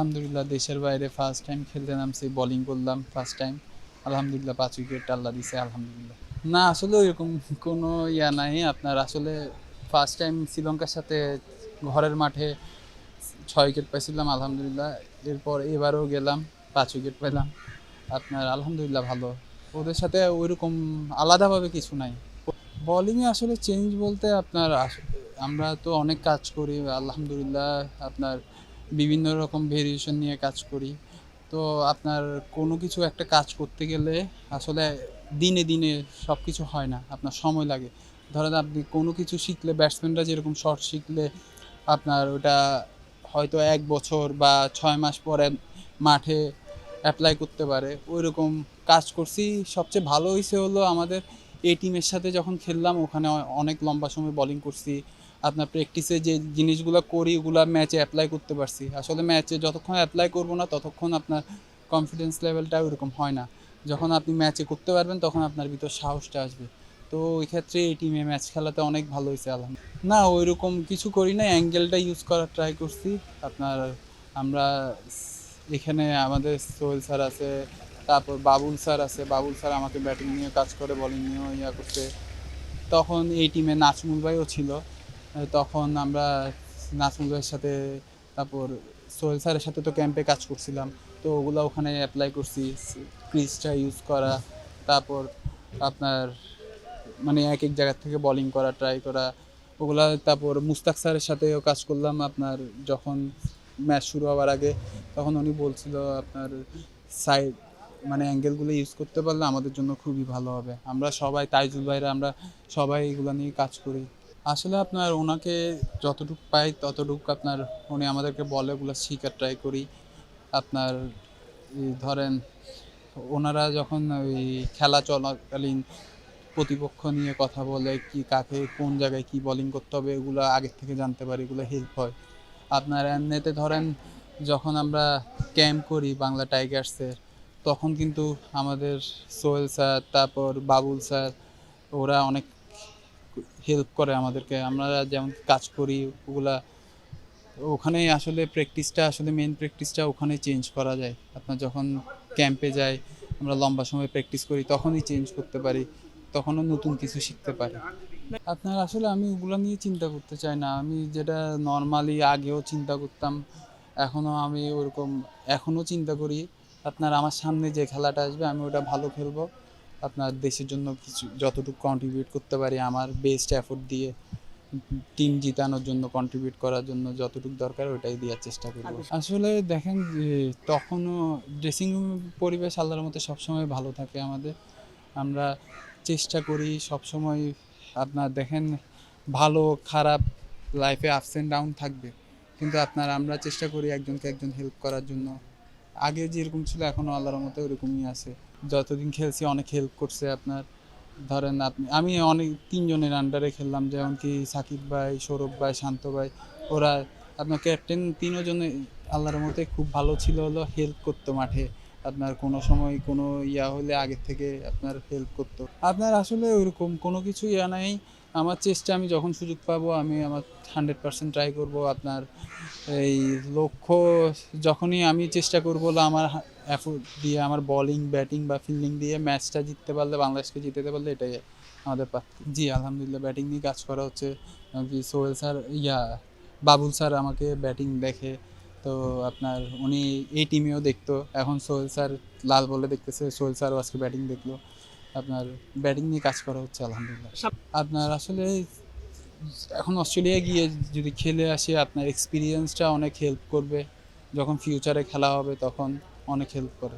আলহামদুলিল্লাহ দেশের বাইরে ফার্স্ট টাইম খেলতে নামছি, বোলিং করলাম ফার্স্ট টাইম। আলহামদুলিল্লাহ 5 উইকেট আল্লাহ দিছে আলহামদুলিল্লাহ। না আসলে ওইরকম কোনো নাই। আপনার আসলে ফার্স্ট টাইম শ্রীলঙ্কার সাথে ঘরের মাঠে 6 উইকেট পাইছিলাম আলহামদুলিল্লাহ। এরপর এবারও গেলাম, 5 উইকেট পেলাম। আপনার আলহামদুলিল্লাহ ভালো। ওদের সাথে ওইরকম আলাদাভাবে কিছু নাই। বোলিংয়ে আসলে চেঞ্জ বলতে আপনার আমরা তো অনেক কাজ করি আলহামদুলিল্লাহ। আপনার বিভিন্ন রকম ভেরিয়েশন নিয়ে কাজ করি। তো আপনার কোনো কিছু একটা কাজ করতে গেলে আসলে দিনে দিনে সব কিছু হয় না, আপনার সময় লাগে। ধরেন আপনি কোনো কিছু শিখলে, ব্যাটসম্যানরা যেরকম শট শিখলে আপনার ওটা হয়তো 1 বছর বা 6 মাস পরে মাঠে অ্যাপ্লাই করতে পারে, ওই রকম কাজ করছি। সবচেয়ে ভালো হয়েছে হলো আমাদের এই টিমের সাথে যখন খেললাম, ওখানে অনেক লম্বা সময় বোলিং করছি। আপনার প্র্যাকটিসে যে জিনিসগুলো করি ওগুলো ম্যাচে অ্যাপ্লাই করতে পারছি। আসলে ম্যাচে যতক্ষণ অ্যাপ্লাই করবো না ততক্ষণ আপনার কনফিডেন্স লেভেলটা ওইরকম হয় না। যখন আপনি ম্যাচে করতে পারবেন তখন আপনার ভিতর সাহসটা আসবে। তো ওই ক্ষেত্রে এই টিমে ম্যাচ খেলাতে অনেক ভালো হয়েছে আলহামদুলিল্লাহ। না ওইরকম কিছু করি না, অ্যাঙ্গেলটা ইউজ করার ট্রাই করছি। আপনার আমরা এখানে আমাদের সোহেল স্যার আছে, তারপর বাবুল স্যার আছে। বাবুল স্যার আমাকে ব্যাটিং নিয়ে কাজ করে, বোলিং নিয়েও করছে। তখন এই টিমে নাজমুল ভাইও ছিল। তখন আমরা নাজমুল ভাইয়ের সাথে, তারপর সোহেল স্যারের সাথে তো ক্যাম্পে কাজ করছিলাম। তো ওগুলো ওখানে অ্যাপ্লাই করছি, ক্রিজটা ইউজ করা, তারপর আপনার মানে এক এক জায়গা থেকে বোলিং করা ট্রাই করা ওগুলা। তারপর মুস্তাক স্যারের সাথেও কাজ করলাম আপনার যখন ম্যাচ শুরু হওয়ার আগে। তখন উনি বলছিল আপনার সাইড মানে অ্যাঙ্গেলগুলো ইউজ করতে পারলে আমাদের জন্য খুবই ভালো হবে। আমরা সবাই তাইজুল ভাইরা আমরা সবাই এগুলো নিয়ে কাজ করি। আসলে আপনার ওনাকে যতটুকু পাই ততটুকু আপনার উনি আমাদেরকে বলে ওগুলো শেখার ট্রাই করি। আপনার ধরেন ওনারা যখন ওই খেলা চলাকালীন প্রতিপক্ষ নিয়ে কথা বলে, কি কাকে কোন জায়গায় কি বোলিং করতে হবে এগুলো আগের থেকে জানতে পারি, এগুলো হেল্প হয়। আপনার এমনিতে ধরেন যখন আমরা ক্যাম্প করি বাংলা টাইগার্সের, তখন কিন্তু আমাদের সোহেল স্যার, তারপর বাবুল স্যার, ওরা অনেক হেল্প করে আমাদেরকে। আমরা যেমন কাজ করি ওগুলা ওখানেই আসলে প্র্যাকটিসটা, আসলে মেন প্র্যাকটিসটা ওখানেই চেঞ্জ করা যায়। আপনার যখন ক্যাম্পে যাই আমরা লম্বা সময় প্র্যাকটিস করি তখনই চেঞ্জ করতে পারি, তখনও নতুন কিছু শিখতে পারি। আপনার আসলে আমি ওগুলো নিয়ে চিন্তা করতে চাই না। আমি যেটা নর্মালি আগেও চিন্তা করতাম, এখনও আমি ওরকম এখনও চিন্তা করি। আপনার আমার সামনে যে খেলাটা আসবে আমি ওটা ভালো খেলবো। আপনার দেশের জন্য কিছু যতটুকু কন্ট্রিবিউট করতে পারি আমার বেস্ট এফোর্ট দিয়ে টিম জিতানোর জন্য, কন্ট্রিবিউট করার জন্য যতটুকু দরকার ওটাই দেওয়ার চেষ্টা করব। আসলে দেখেন যে তখনও ড্রেসিং রুম পরিবেশ আল্লাহর মতে সবসময় ভালো থাকে আমাদের। আমরা চেষ্টা করি সবসময়। আপনার দেখেন ভালো খারাপ লাইফে আপস অ্যান্ড ডাউন থাকবে, কিন্তু আপনার আমরা চেষ্টা করি একজনকে একজন হেল্প করার জন্য। আগে যেরকম ছিল এখনও আল্লাহর মতো ওরকমই আছে। যতদিন খেলছি অনেক হেল্প করছে আপনার। ধরেন আমি অনেক 3 জনের আন্ডারে খেললাম, যেমন কি সাকিব ভাই, সৌরভ ভাই, শান্ত ভাই। ওরা আপনার ক্যাপ্টেন 3জনে আল্লাহর মতে খুব ভালো ছিল, হলো হেল্প করতো মাঠে। আপনার কোনো সময় কোনো হলে আগের থেকে আপনার হেল্প করতো। আপনার আসলে ওইরকম কোনো কিছু নাই। আমার চেষ্টা, আমি যখন সুযোগ পাবো আমি আমার 100% ট্রাই করব। আপনার এই লক্ষ্য যখনই আমি চেষ্টা করবো হলো আমার এফোর্ট দিয়ে, আমার বোলিং ব্যাটিং বা ফিল্ডিং দিয়ে ম্যাচটা জিততে পারলে, বাংলাদেশকে জিতাতে পারলে এটাই আমাদের প্রাপ্তি। জি আলহামদুলিল্লাহ ব্যাটিং নিয়ে কাজ করা হচ্ছে। কি সোহেল স্যার বাবুল স্যার আমাকে ব্যাটিং দেখে। তো আপনার উনি এই টিমেও দেখতো, এখন সোহেল স্যার লাল বলে দেখতেছে, সোহেল স্যারও আজকে ব্যাটিং দেখলো। আপনার ব্যাটিং নিয়ে কাজ করা হচ্ছে আলহামদুলিল্লাহ। আপনার আসলে এখন অস্ট্রেলিয়া গিয়ে যদি খেলে আসে আপনার এক্সপিরিয়েন্সটা অনেক হেল্প করবে। যখন ফিউচারে খেলা হবে তখন অনেক হেল্প করে।